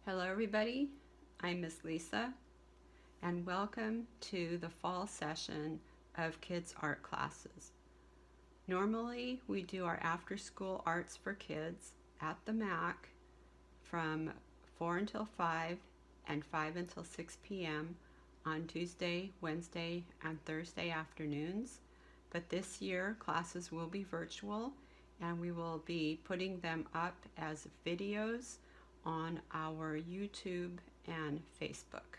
Hello everybody, I'm Miss Lisa and welcome to the fall session of Kids Art Classes. Normally we do our after school arts for kids at the MAC from 4 until 5 and 5 until 6 p.m. on Tuesday, Wednesday, and Thursday afternoons. But this year classes will be virtual and we will be putting them up as videos on our YouTube and Facebook.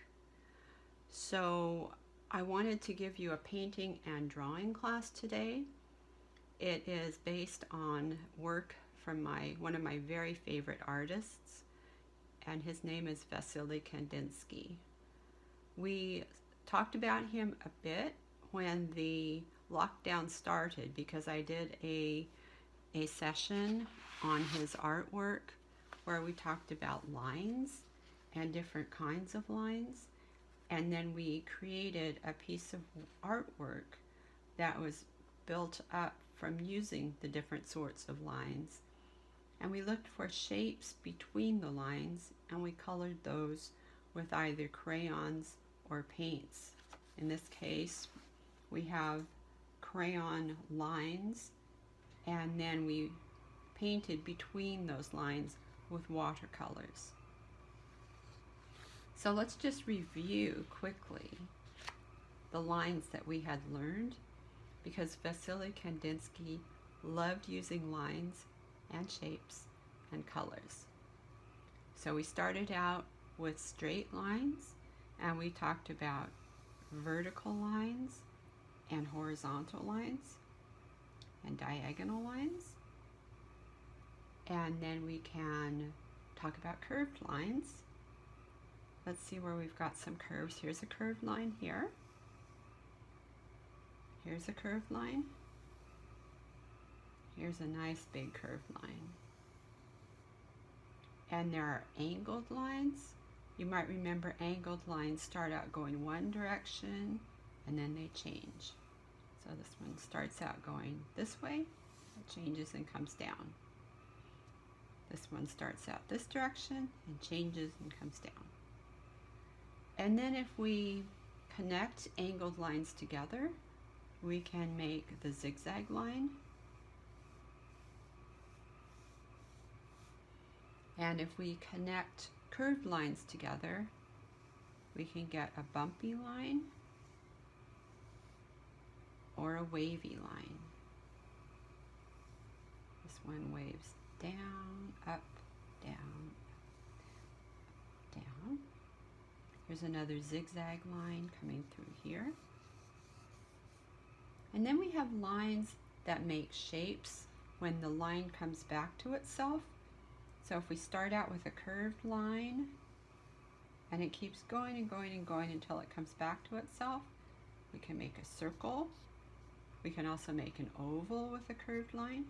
So I wanted to give you a painting and drawing class today. It is based on work from one of my very favorite artists, and his name is Vassily Kandinsky. We talked about him a bit when the lockdown started because I did a session on his artwork where we talked about lines and different kinds of lines, and then we created a piece of artwork that was built up from using the different sorts of lines. And we looked for shapes between the lines and we colored those with either crayons or paints. In this case we have crayon lines, and then we painted between those lines with watercolors. So let's just review quickly the lines that we had learned, because Vassily Kandinsky loved using lines and shapes and colors. So we started out with straight lines, and we talked about vertical lines and horizontal lines and diagonal lines. And then we can talk about curved lines. Let's see where we've got some curves. Here's a curved line here. Here's a curved line. Here's a nice big curved line. And there are angled lines. You might remember angled lines start out going one direction and then they change. So this one starts out going this way, it changes and comes down. This one starts out this direction and changes and comes down. And then if we connect angled lines together, we can make the zigzag line. And if we connect curved lines together, we can get a bumpy line or a wavy line. This one waves down, up, down, down. Here's another zigzag line coming through here. And then we have lines that make shapes when the line comes back to itself. So if we start out with a curved line and it keeps going and going and going until it comes back to itself, we can make a circle. We can also make an oval with a curved line.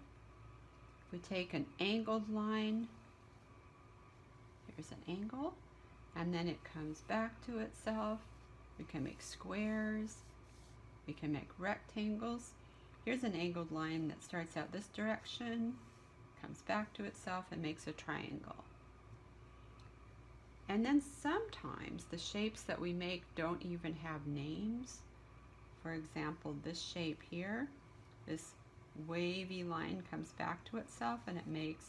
We take an angled line, here's an angle, and then it comes back to itself. We can make squares, we can make rectangles. Here's an angled line that starts out this direction, comes back to itself and makes a triangle. And then sometimes the shapes that we make don't even have names. For example, this shape here, this wavy line comes back to itself and it makes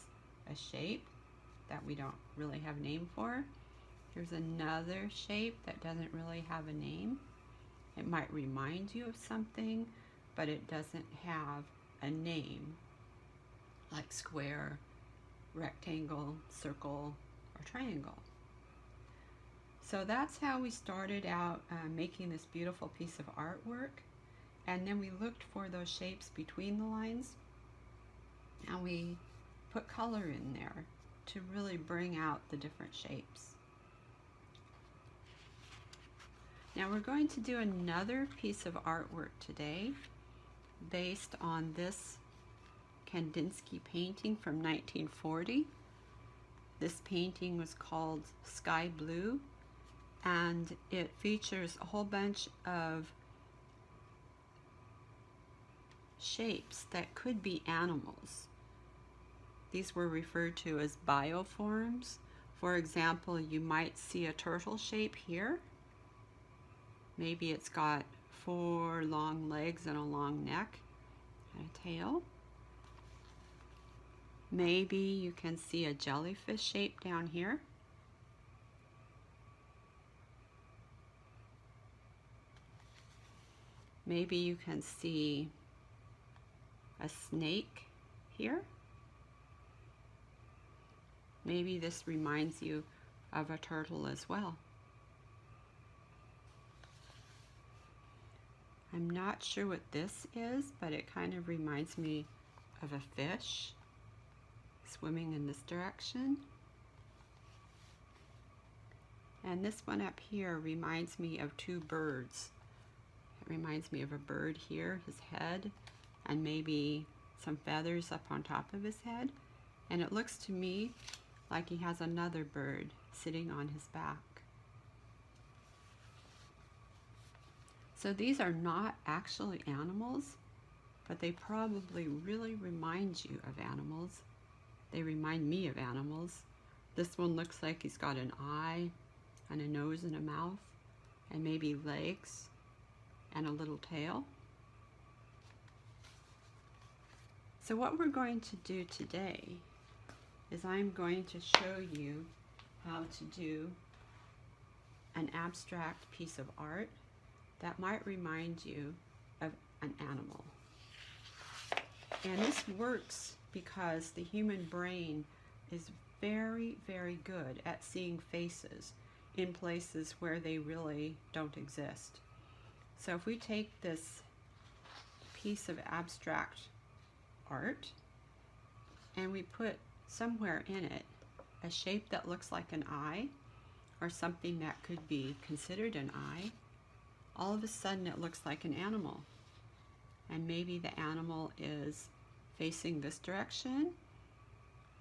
a shape that we don't really have a name for. Here's another shape that doesn't really have a name. It might remind you of something, but it doesn't have a name, like square, rectangle, circle, or triangle. So that's how we started out making this beautiful piece of artwork. And then we looked for those shapes between the lines, and we put color in there to really bring out the different shapes. Now we're going to do another piece of artwork today based on this Kandisnsky painting from 1940. This painting was called Sky Blue, and it features a whole bunch of shapes that could be animals. These were referred to as bioforms For example, you might see a turtle shape here. Maybe it's got 4 long legs and a long neck and a tail. Maybe you can see a jellyfish shape down here. Maybe you can see a snake here. Maybe this reminds you of a turtle as well. I'm not sure what this is, but it kind of reminds me of a fish swimming in this direction. And this one up here reminds me of 2 birds. It reminds me of a bird here, his head, and maybe some feathers up on top of his head. And it looks to me like he has another bird sitting on his back. So these are not actually animals, but they probably really remind you of animals. They remind me of animals. This one looks like he's got an eye and a nose and a mouth and maybe legs and a little tail. So what we're going to do today is I'm going to show you how to do an abstract piece of art that might remind you of an animal. And this works because the human brain is very, very good at seeing faces in places where they really don't exist. So if we take this piece of abstract art and we put somewhere in it a shape that looks like an eye or something that could be considered an eye, all of a sudden it looks like an animal. And maybe the animal is facing this direction,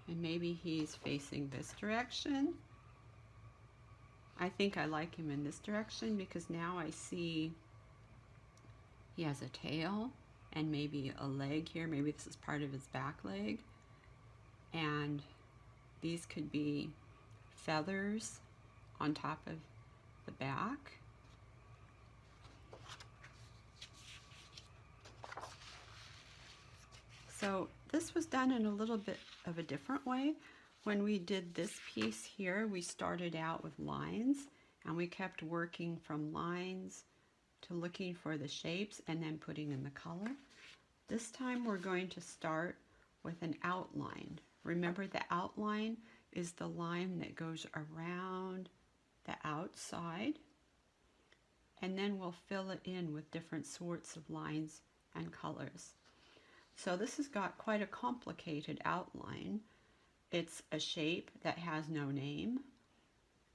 and maybe he's facing this direction. I think I like him in this direction because now I see he has a tail and maybe a leg here. Maybe this is part of his back leg. And these could be feathers on top of the back. So this was done in a little bit of a different way. When we did this piece here, we started out with lines and we kept working from lines to looking for the shapes and then putting in the color. This time we're going to start with an outline. Remember, the outline is the line that goes around the outside, and then we'll fill it in with different sorts of lines and colors. So this has got quite a complicated outline. It's a shape that has no name,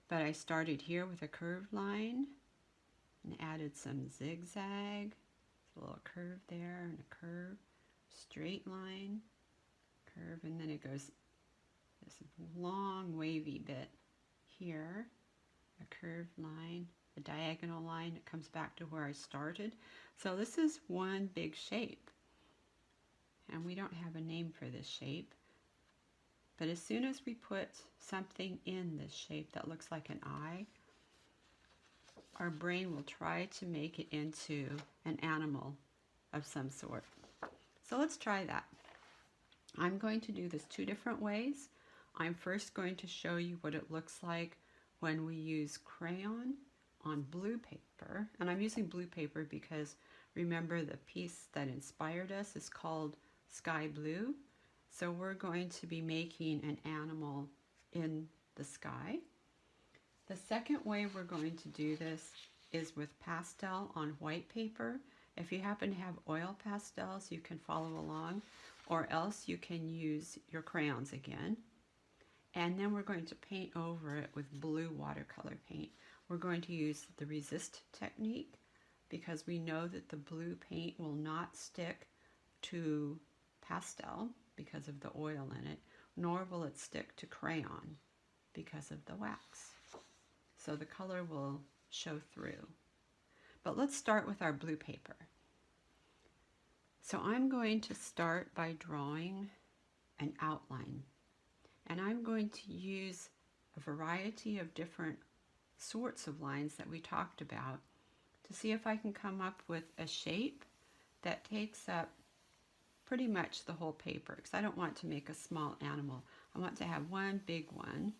but I started here with a curved line and added some zigzag, a little curve there and a curve, straight line, curve, and then it goes this long wavy bit here, a curved line, a diagonal line, it comes back to where I started. So this is one big shape. And we don't have a name for this shape. But as soon as we put something in this shape that looks like an eye, our brain will try to make it into an animal of some sort. So let's try that. I'm going to do this 2 different ways. I'm first going to show you what it looks like when we use crayon on blue paper. And I'm using blue paper because remember the piece that inspired us is called Sky Blue. So we're going to be making an animal in the sky. The second way we're going to do this is with pastel on white paper. If you happen to have oil pastels, you can follow along, or else you can use your crayons again. And then we're going to paint over it with blue watercolor paint. We're going to use the resist technique because we know that the blue paint will not stick to pastel because of the oil in it, nor will it stick to crayon because of the wax. So the color will show through. But let's start with our blue paper. So I'm going to start by drawing an outline. And I'm going to use a variety of different sorts of lines that we talked about to see if I can come up with a shape that takes up pretty much the whole paper, because I don't want to make a small animal. I want to have one big one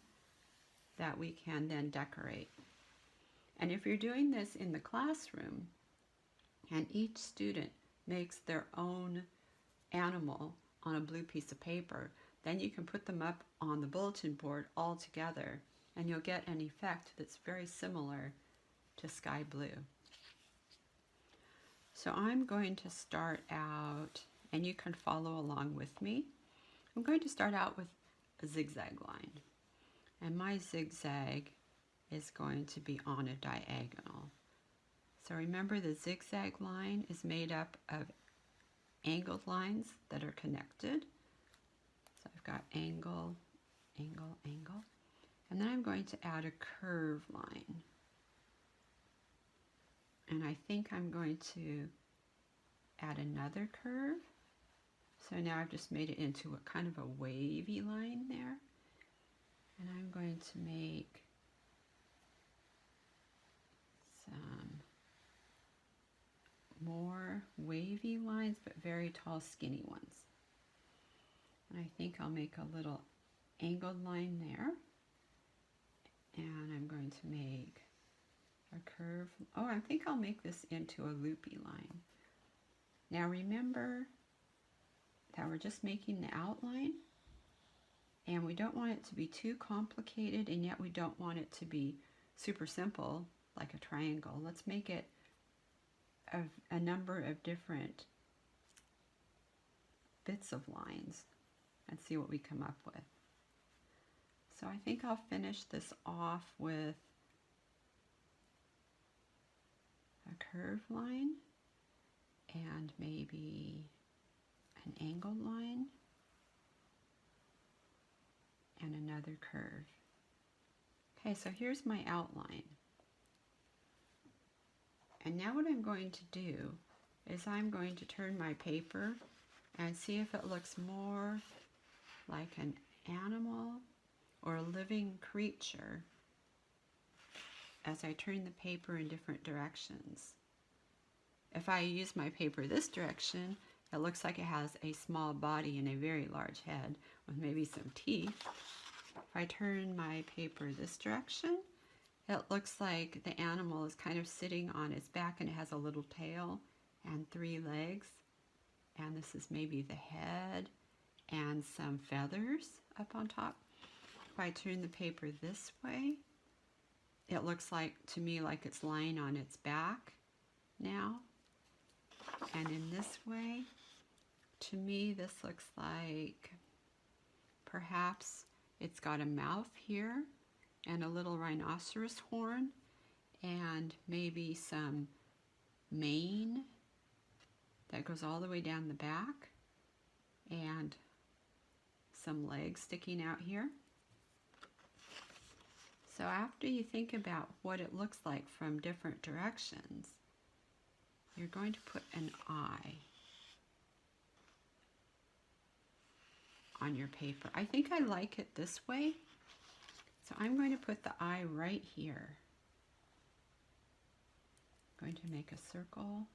that we can then decorate. And if you're doing this in the classroom and each student makes their own animal on a blue piece of paper, then you can put them up on the bulletin board all together and you'll get an effect that's very similar to sky blue. So I'm going to start out, and you can follow along with me. I'm going to start out with a zigzag line. And my zigzag is going to be on a diagonal. So remember, the zigzag line is made up of angled lines that are connected. So I've got angle, angle, angle. And then I'm going to add a curve line. And I think I'm going to add another curve. So now I've just made it into a kind of a wavy line there. And I'm going to make some more wavy lines, but very tall, skinny ones. And I think I'll make a little angled line there. And I'm going to make a curve. Oh, I think I'll make this into a loopy line. Now remember that we're just making the outline, and we don't want it to be too complicated, and yet we don't want it to be super simple like a triangle. Let's make it a number of different bits of lines and see what we come up with. So I think I'll finish this off with a curved line and maybe an angled line and another curve. Okay, so here's my outline. And now what I'm going to do is I'm going to turn my paper and see if it looks more like an animal or a living creature as I turn the paper in different directions. If I use my paper this direction, it looks like it has a small body and a very large head with maybe some teeth. If I turn my paper this direction, it looks like the animal is kind of sitting on its back and it has a little tail and 3 legs. And this is maybe the head and some feathers up on top. If I turn the paper this way, it looks like to me like it's lying on its back now. And in this way, to me this looks like perhaps it's got a mouth here and a little rhinoceros horn and maybe some mane that goes all the way down the back and some legs sticking out here. So after you think about what it looks like from different directions, you're going to put an eye on your paper. I think I like it this way, so I'm going to put the eye right here. I'm going to make a circle.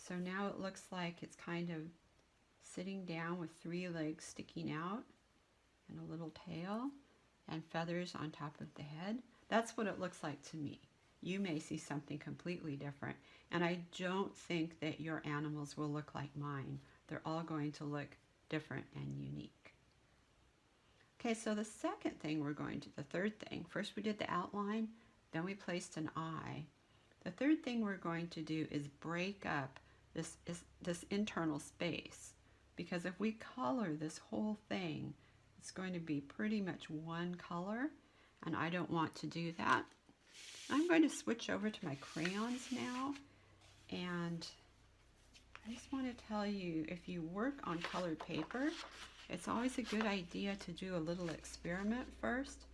So now it looks like it's kind of sitting down with 3 legs sticking out and a little tail and feathers on top of the head. That's what it looks like to me. You may see something completely different, and I don't think that your animals will look like mine. They're all going to look different and unique. Okay, so the second thing the third thing, first we did the outline, then we placed an eye. The third thing we're going to do is break up this internal space, because if we color this whole thing, it's going to be pretty much one color, and I don't want to do that. I'm going to switch over to my crayons now, and I just want to tell you, if you work on colored paper, it's always a good idea to do a little experiment first.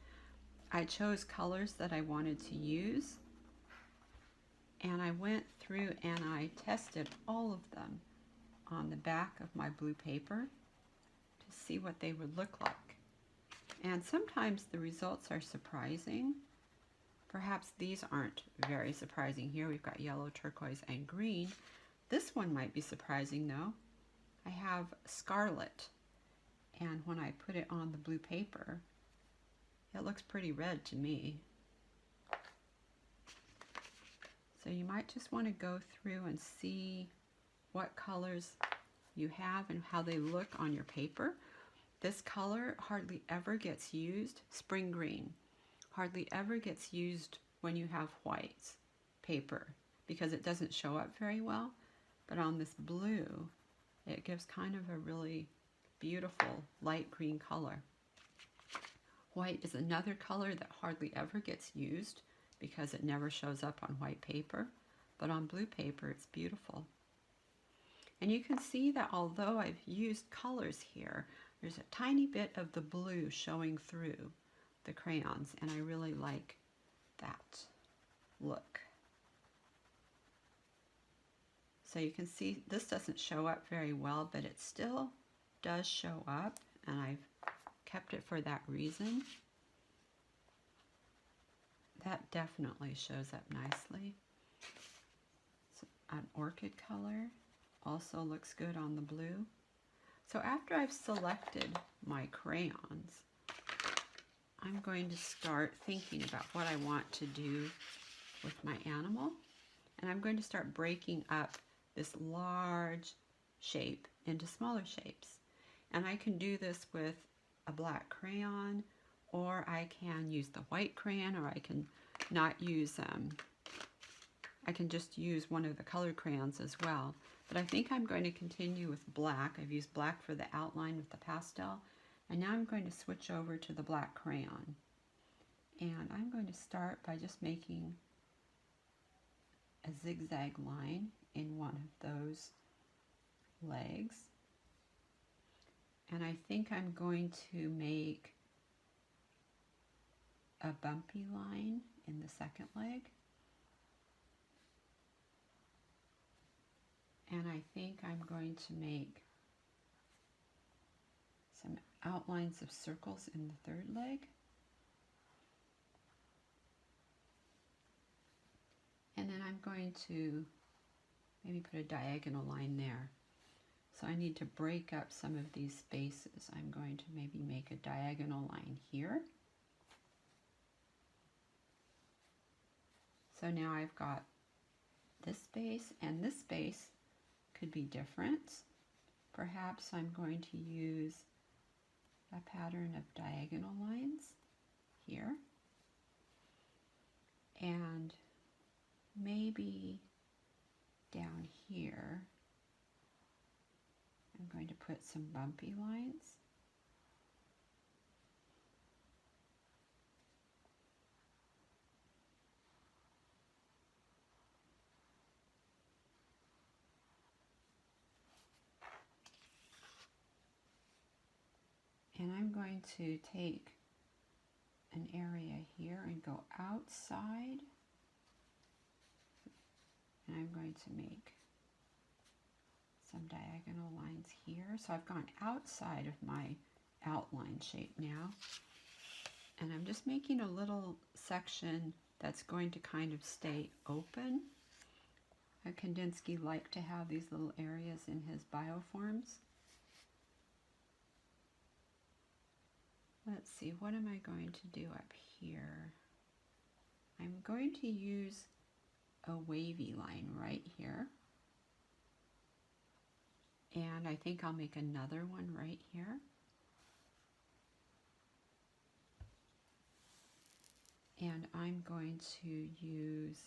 I chose colors that I wanted to use, and I went through and I tested all of them on the back of my blue paper to to see what they would look like. And sometimes the results are surprising. Perhaps these aren't very surprising here. We've got yellow, turquoise, and green. This one might be surprising though. I have scarlet, and when I put it on the blue paper, it looks pretty red to me. So you might just want to go through and see what colors you have and how they look on your paper. This color hardly ever gets used, spring green, hardly ever gets used when you have white paper because it doesn't show up very well. But on this blue, it gives kind of a really beautiful light green color. White is another color that hardly ever gets used because it never shows up on white paper, but on blue paper it's beautiful. And you can see that although I've used colors here, there's a tiny bit of the blue showing through the crayons, and I really like that look. So you can see this doesn't show up very well, but it still does show up, and I've kept it for that reason. That definitely shows up nicely. So an orchid color also looks good on the blue. So after I've selected my crayons, I'm going to start thinking about what I want to do with my animal. And I'm going to start breaking up this large shape into smaller shapes. And I can do this with a black crayon, or I can use the white crayon, or I can not use, I can just use one of the colored crayons as well. But I think I'm going to continue with black. I've used black for the outline with the pastel, and now I'm going to switch over to the black crayon. And I'm going to start by just making a zigzag line in one of those legs. And I think I'm going to make a bumpy line in the second leg. And I think I'm going to make some outlines of circles in the third leg. And then I'm going to maybe put a diagonal line there. So I need to break up some of these spaces. I'm going to maybe make a diagonal line here. So now I've got this space, and this space could be different. Perhaps I'm going to use a pattern of diagonal lines here, and maybe down here I'm going to put some bumpy lines. And I'm going to take an area here and go outside, and I'm going to make some diagonal lines here. So I've gone outside of my outline shape now, and I'm just making a little section that's going to kind of stay open. Kandinsky liked to have these little areas in his Bioforms. Let's see, what am I going to do up here? I'm going to use a wavy line right here. And I think I'll make another one right here. And I'm going to use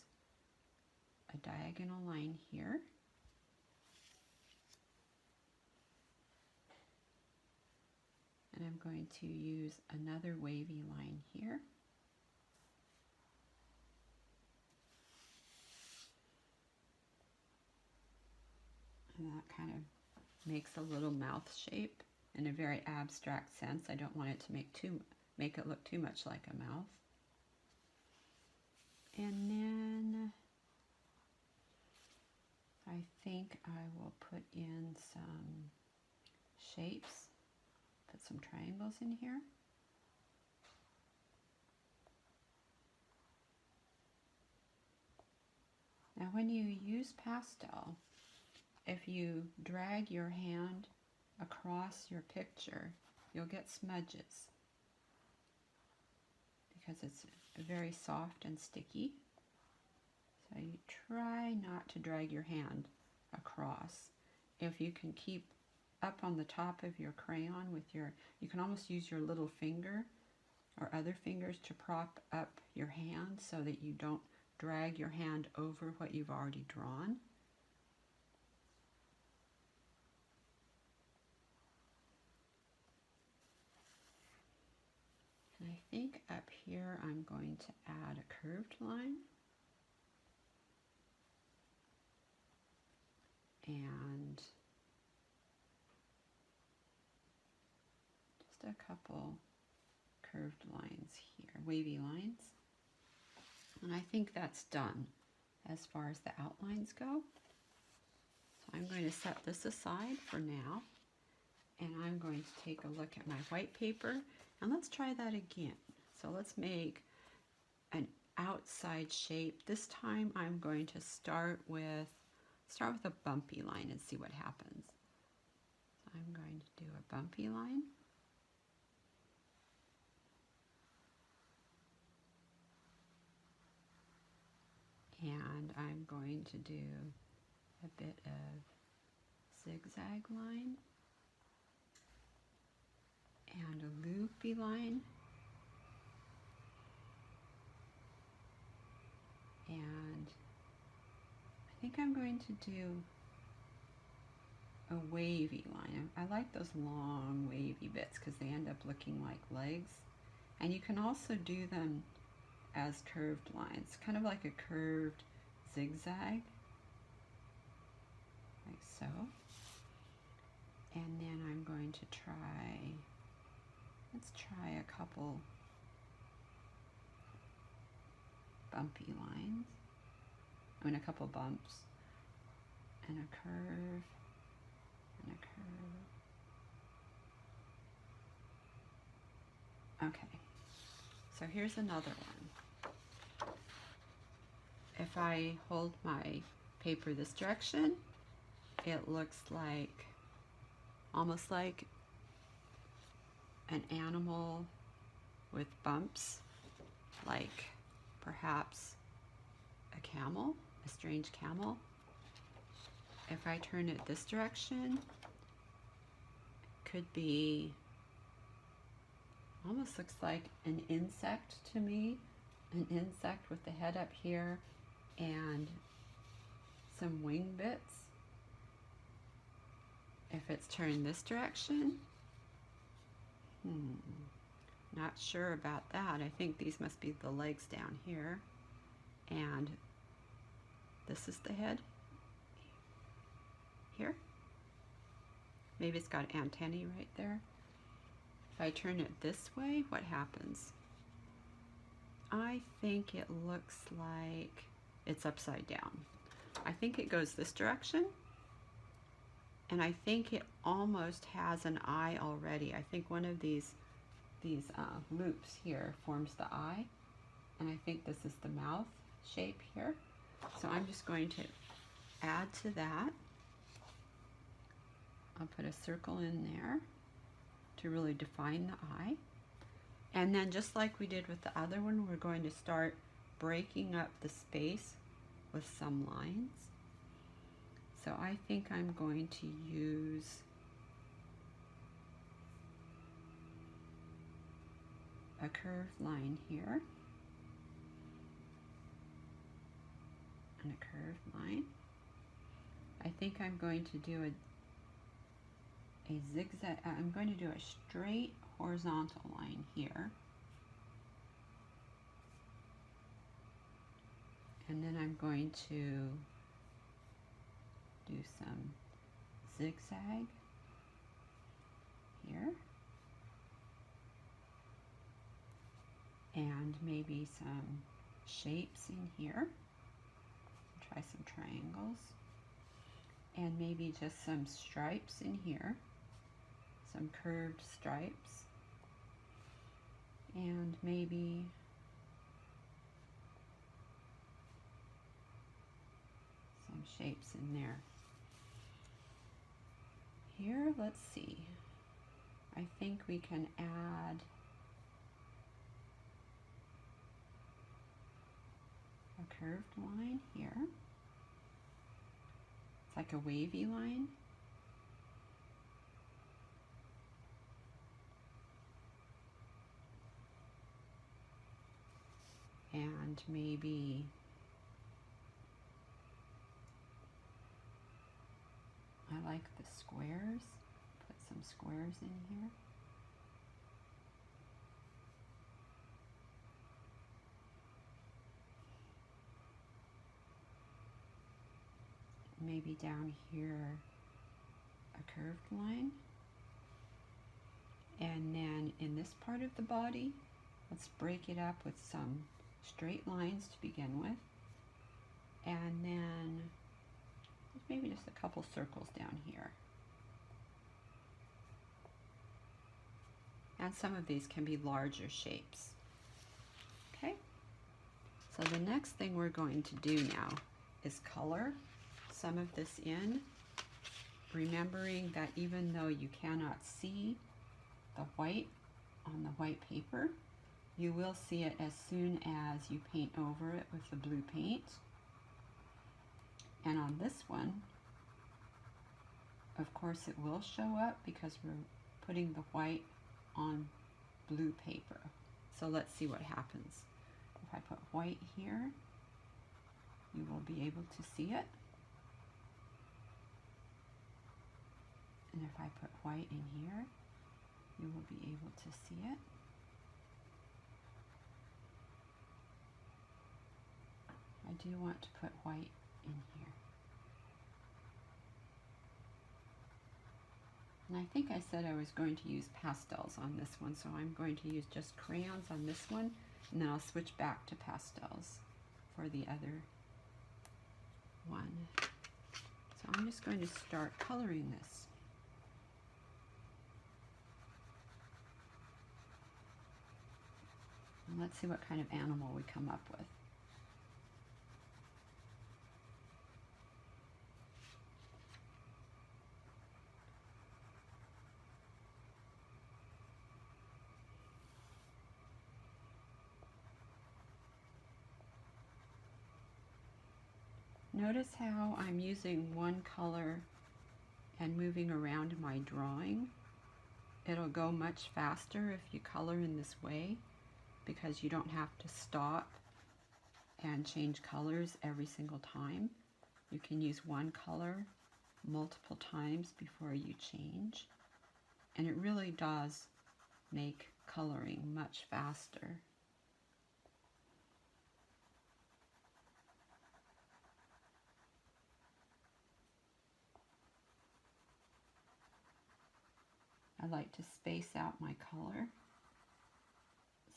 a diagonal line here. And I'm going to use another wavy line here. And that kind of makes a little mouth shape in a very abstract sense. I don't want it to make it look too much like a mouth. And then I think I will put in some shapes put some triangles in here. Now when you use pastel, if you drag your hand across your picture, you'll get smudges because it's very soft and sticky. So you try not to drag your hand across. If you can keep up on the top of your crayon with you can almost use your little finger or other fingers to prop up your hand so that you don't drag your hand over what you've already drawn. And I think up here I'm going to add a curved line. And just a couple curved lines here, wavy lines. And I think that's done as far as the outlines go. So I'm going to set this aside for now. And I'm going to take a look at my white paper. And let's try that again. So let's make an outside shape. This time I'm going to start with a bumpy line and see what happens. So I'm going to do a bumpy line. And I'm going to do a bit of zigzag line and a loopy line. And I think I'm going to do a wavy line. I like those long wavy bits because they end up looking like legs. And you can also do them as curved lines, kind of like a curved zigzag, like so. And then I'm going to let's try a couple bumpy lines. I mean a couple bumps, and a curve, and a curve. Okay, so here's another one. If I hold my paper this direction, it looks like, almost like an animal with bumps, like perhaps a camel, a strange camel. If I turn it this direction, it could be, almost looks like an insect to me, an insect with the head up here and some wing bits. If it's turned this direction, not sure about that. I think these must be the legs down here, and this is the head here. Maybe it's got antennae right there. If I turn it this way, what happens? I think it looks like it's upside down. I think it goes this direction, and I think it almost has an eye already. I think one of these loops here forms the eye, and I think this is the mouth shape here. So I'm just going to add to that. I'll put a circle in there to really define the eye. And then just like we did with the other one, we're going to start breaking up the space with some lines. So I think I'm going to use a curved line here and a curved line. I think I'm going to do a zigzag. I'm going to do a straight horizontal line here, and then I'm going to do some zigzag here, and maybe some shapes in here. Try some triangles, and maybe just some stripes in here. some curved stripes, and maybe some shapes in there. Here, let's see. I think we can add a curved line here. It's like a wavy line. And maybe I like the squares. Put some squares in here. Maybe down here a curved line. And then in this part of the body, let's break it up with some straight lines to begin with. And then maybe just a couple circles down here. And some of these can be larger shapes. Okay? So the next thing we're going to do now is color some of this in, remembering that even though you cannot see the white on the white paper, you will see it as soon as you paint over it with the blue paint. And on this one, of course it will show up because we're putting the white on blue paper. So let's see what happens. If I put white here, you will be able to see it. And if I put white in here, you will be able to see it. I do want to put white in here. And I think I said I was going to use pastels on this one, so I'm going to use just crayons on this one, and then I'll switch back to pastels for the other one. So I'm just going to start coloring this. And let's see what kind of animal we come up with. Notice how I'm using one color and moving around my drawing. It'll go much faster if you color in this way, because you don't have to stop and change colors every single time. You can use one color multiple times before you change, and it really does make coloring much faster. I like to space out my color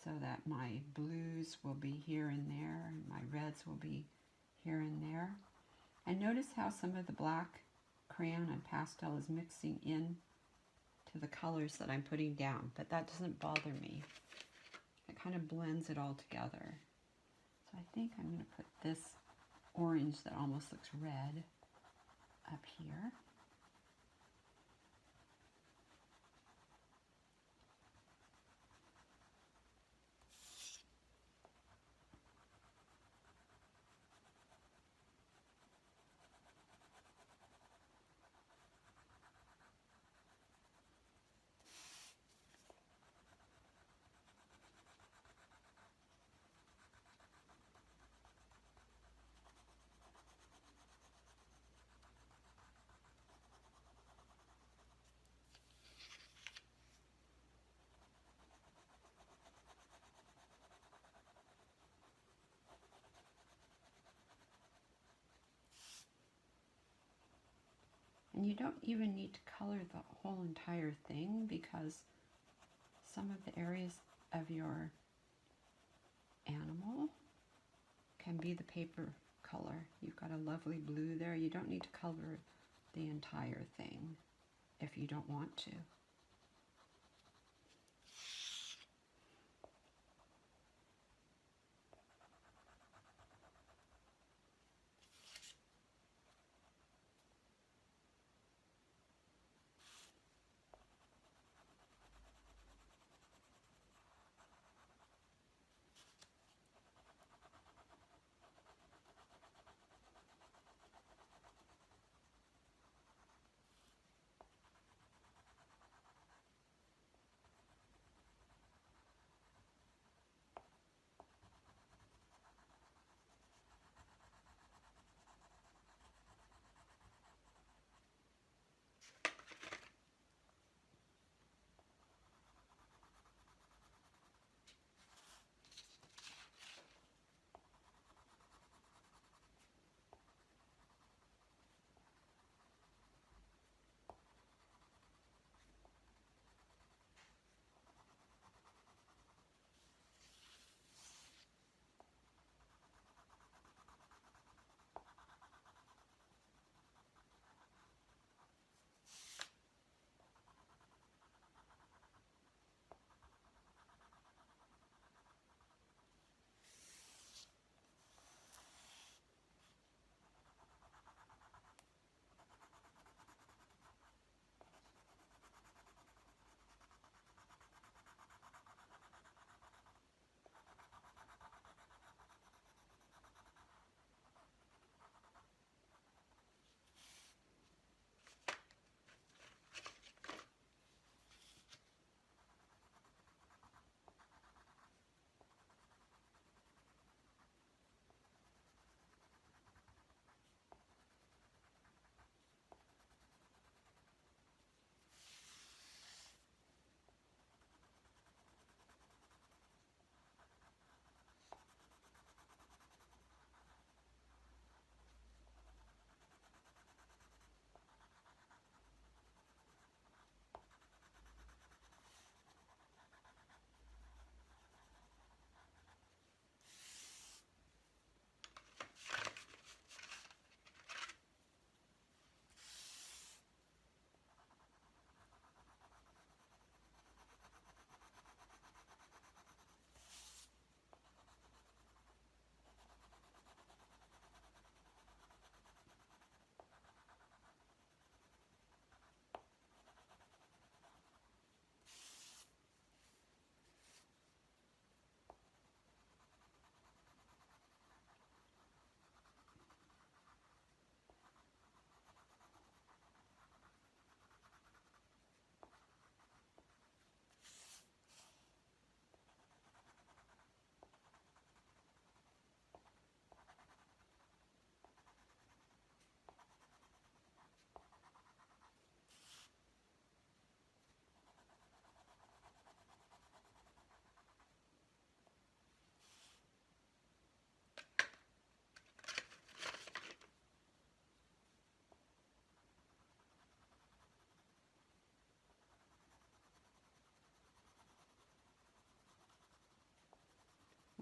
so that my blues will be here and there, and my reds will be here and there. And notice how some of the black crayon and pastel is mixing in to the colors that I'm putting down, but that doesn't bother me. It kind of blends it all together. So I think I'm going to put this orange that almost looks red up here. And you don't even need to color the whole entire thing, because some of the areas of your animal can be the paper color. You've got a lovely blue there. You don't need to color the entire thing if you don't want to.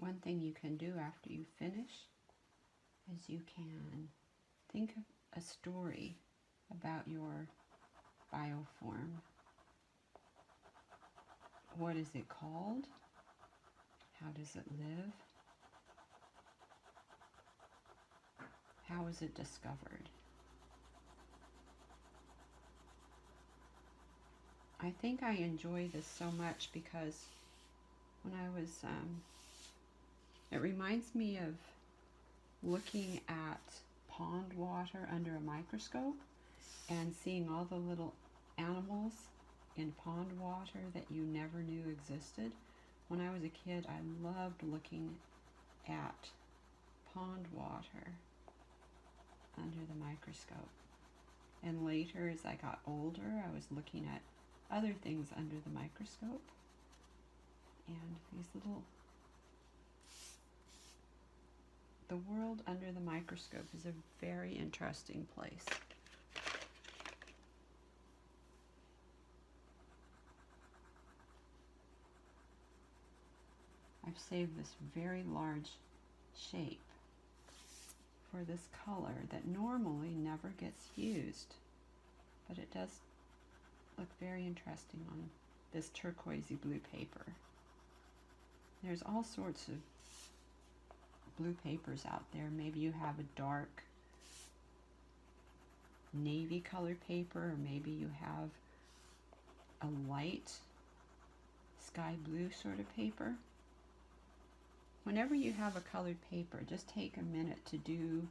one thing you can do after you finish is you can think of a story about your bioform. What is it called? How does it live? How was it discovered? I think I enjoy this so much because when I was, it reminds me of looking at pond water under a microscope and seeing all the little animals in pond water that you never knew existed. When I was a kid, I loved looking at pond water under the microscope. And later, as I got older, I was looking at other things under the microscope. And these little... The world under the microscope is a very interesting place. I've saved this very large shape for this color that normally never gets used, but it does look very interesting on this turquoisey blue paper. There's all sorts of blue papers out there. Maybe you have a dark navy colored paper, or maybe you have a light sky blue sort of paper. Whenever you have a colored paper, just take a minute to do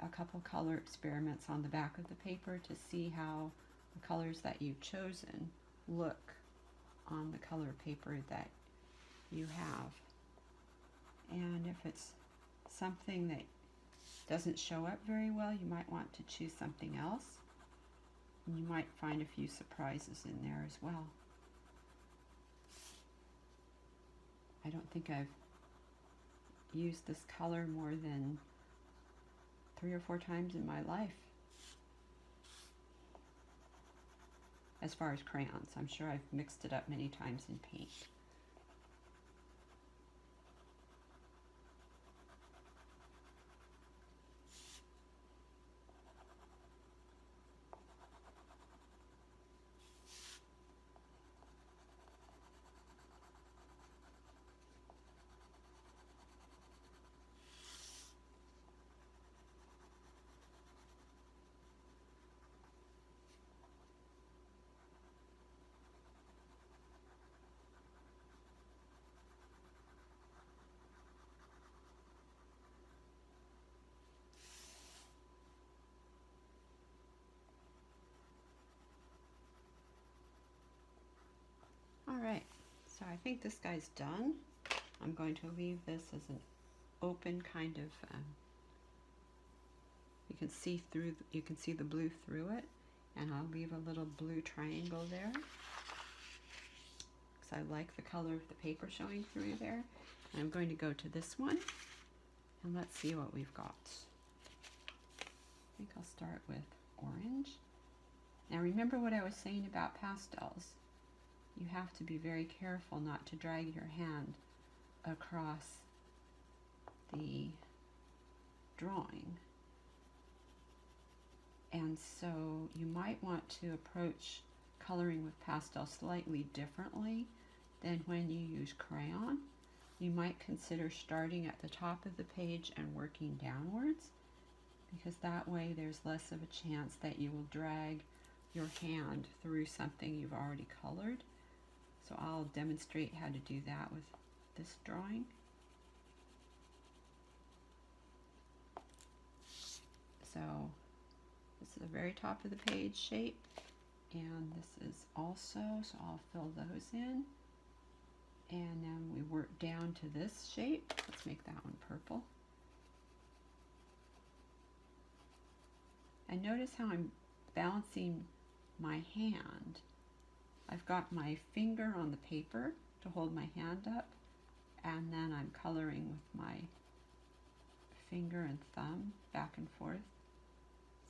a couple color experiments on the back of the paper to see how the colors that you've chosen look on the color paper that you have. And if it's something that doesn't show up very well, you might want to choose something else. And you might find a few surprises in there as well. I don't think I've used this color more than 3 or 4 times in my life. As far as crayons, I'm sure I've mixed it up many times in paint. Alright, so I think this guy's done. I'm going to leave this as an open kind of, you can see the blue through it, and I'll leave a little blue triangle there because I like the color of the paper showing through there. And I'm going to go to this one, and let's see what we've got. I think I'll start with orange. Now remember what I was saying about pastels. You have to be very careful not to drag your hand across the drawing. And so you might want to approach coloring with pastel slightly differently than when you use crayon. You might consider starting at the top of the page and working downwards, because that way there's less of a chance that you will drag your hand through something you've already colored. So I'll demonstrate how to do that with this drawing. So this is the very top of the page shape, and this is also, so I'll fill those in. And then we work down to this shape. Let's make that one purple. And notice how I'm balancing my hand. I've got my finger on the paper to hold my hand up, and then I'm coloring with my finger and thumb back and forth.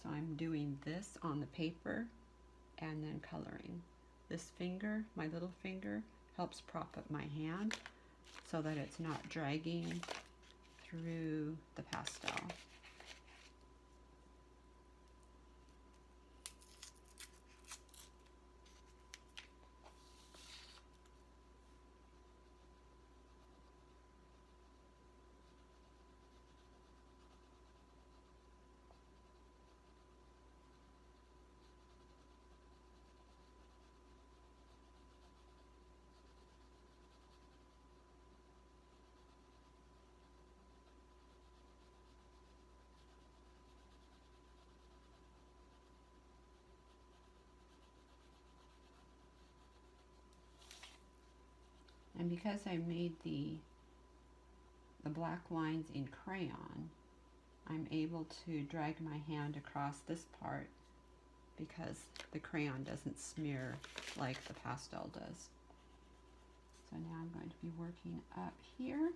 So I'm doing this on the paper and then coloring. This finger, my little finger, helps prop up my hand. so that it's not dragging through the pastel. And because I made the black lines in crayon, I'm able to drag my hand across this part because the crayon doesn't smear like the pastel does. So now I'm going to be working up here.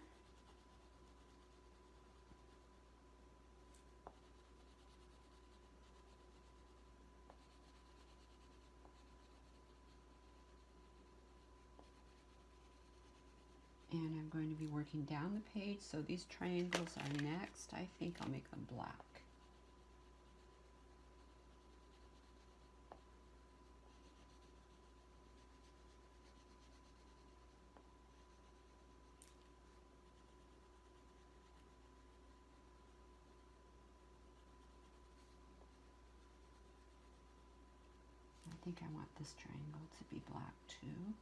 And I'm going to be working down the page, so these triangles are next. I think I'll make them black. I think I want this triangle to be black too.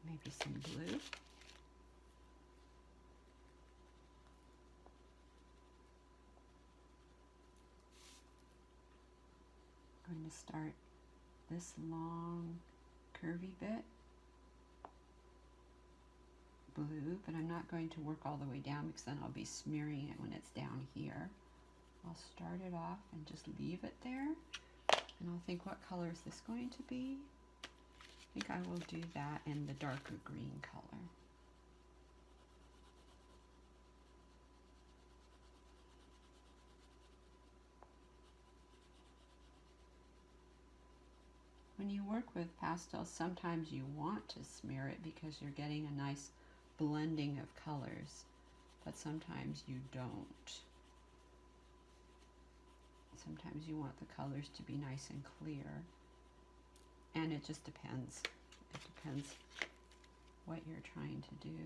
Maybe some blue. I'm going to start this long curvy bit blue, but I'm not going to work all the way down because then I'll be smearing it when it's down here. I'll start it off and just leave it there, and I'll think, what color is this going to be? I think I will do that in the darker green color. When you work with pastels, sometimes you want to smear it because you're getting a nice blending of colors, but sometimes you don't. Sometimes you want the colors to be nice and clear, and it just depends. It depends what you're trying to do.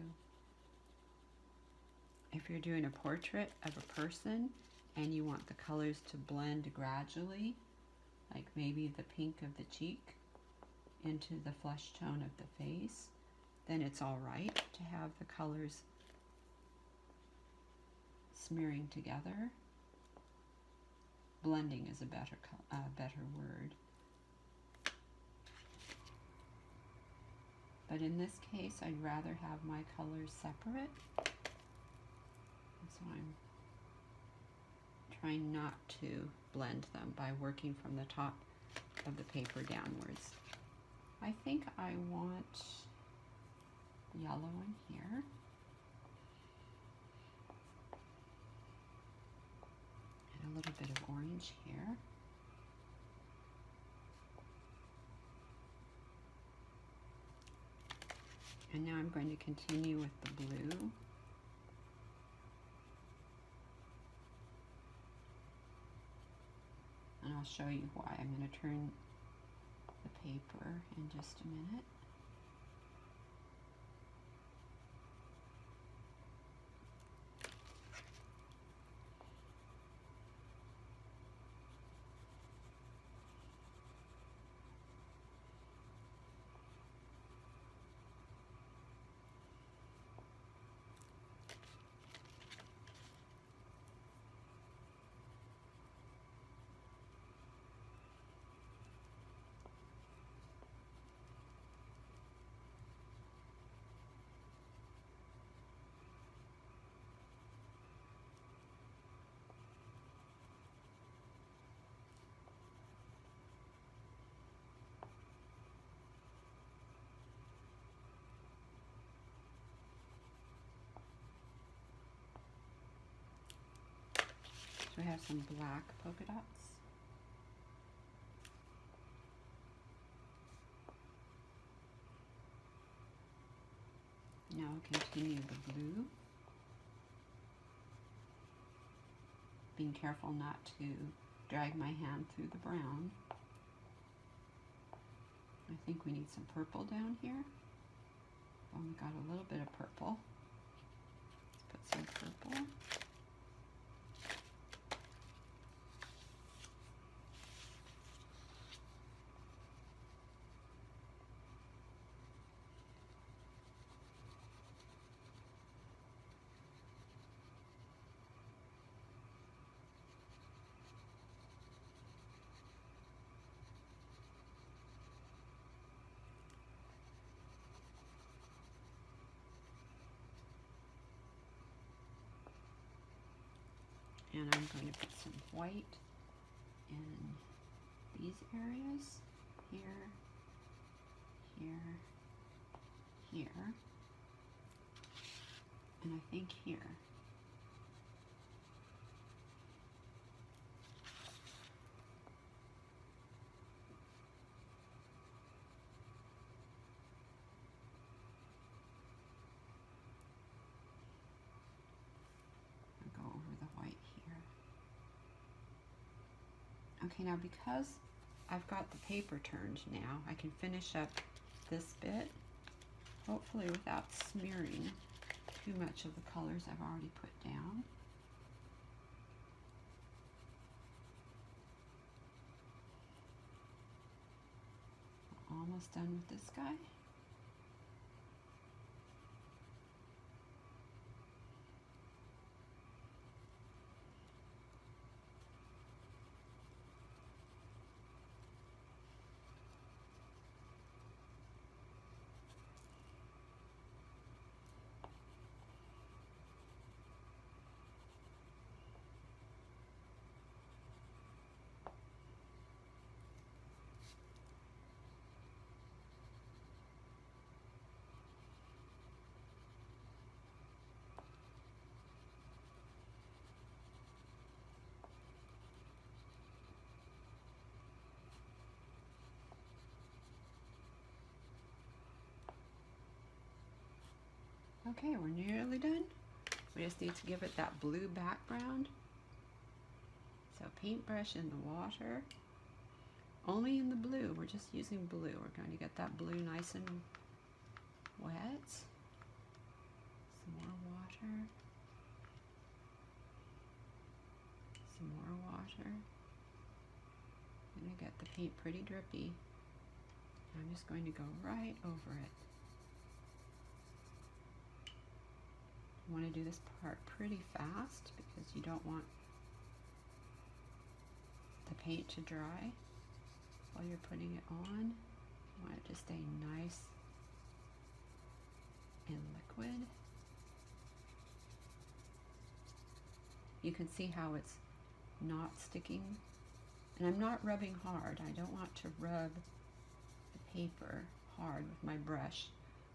If you're doing a portrait of a person and you want the colors to blend gradually, like maybe the pink of the cheek into the flesh tone of the face, then it's all right to have the colors smearing together. Blending is a better word. But in this case, I'd rather have my colors separate. And so I'm trying not to blend them by working from the top of the paper downwards. I think I want yellow in here. And a little bit of orange here. And now I'm going to continue with the blue. And I'll show you why. I'm going to turn the paper in just a minute. we have some black polka dots. Now we'll continue the blue. Being careful not to drag my hand through the brown. I think we need some purple down here. Only got a little bit of purple. Let's put some purple. And I'm going to put some white in these areas, here, here, here, and I think here. I'll go over the white here. Okay, now because I've got the paper turned now, I can finish up this bit, hopefully without smearing too much of the colors I've already put down. Almost done with this guy. Okay, we're nearly done. We just need to give it that blue background. So paintbrush in the water. Only in the blue, we're just using blue. We're going to get that blue nice and wet. Some more water. Some more water. I'm going to get the paint pretty drippy. I'm just going to go right over it. You want to do this part pretty fast because you don't want the paint to dry while you're putting it on. You want it to stay nice and liquid. You can see how it's not sticking. And I'm not rubbing hard. I don't want to rub the paper hard with my brush.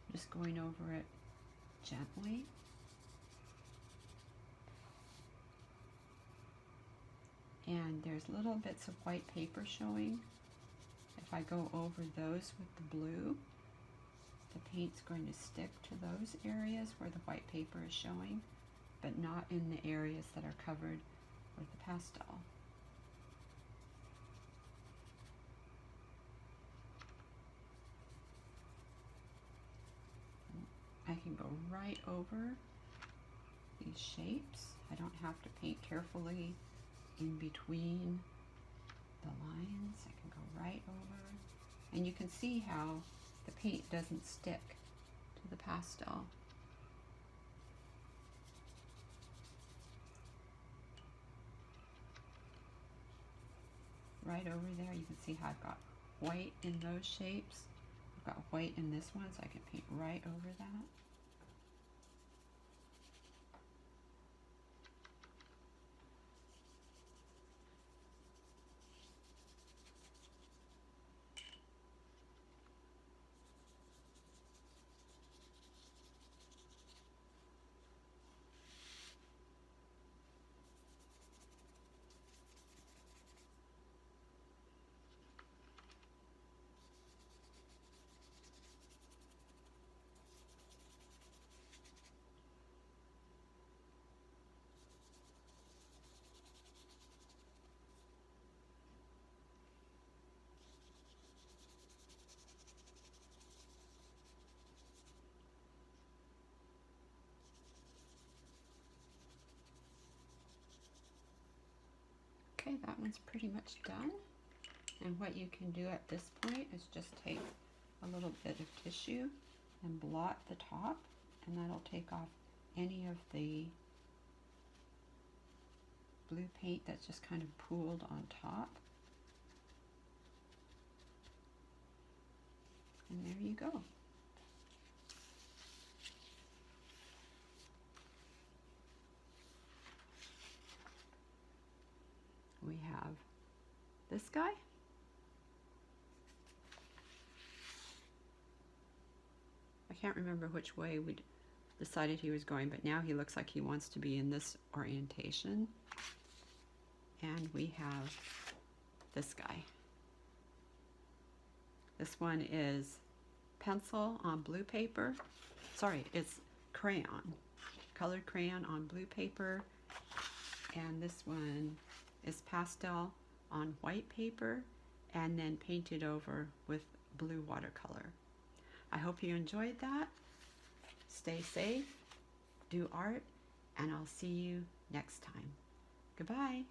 I'm just going over it gently. And there's little bits of white paper showing. If I go over those with the blue, the paint's going to stick to those areas where the white paper is showing, but not in the areas that are covered with the pastel. I can go right over these shapes. I don't have to paint carefully in between the lines. I can go right over. And you can see how the paint doesn't stick to the pastel. Right over there, you can see how I've got white in those shapes. I've got white in this one, so I can paint right over that. Okay, that one's pretty much done. And what you can do at this point is just take a little bit of tissue and blot the top, and that'll take off any of the blue paint that's just kind of pooled on top. And there you go. We have this guy. I can't remember which way we decided he was going, but now he looks like he wants to be in this orientation. And we have this guy. This one is pencil on blue paper. Sorry, it's crayon. Colored crayon on blue paper. And this one is pastel on white paper and then painted over with blue watercolor. I hope you enjoyed that. Stay safe, do art, and I'll see you next time. Goodbye.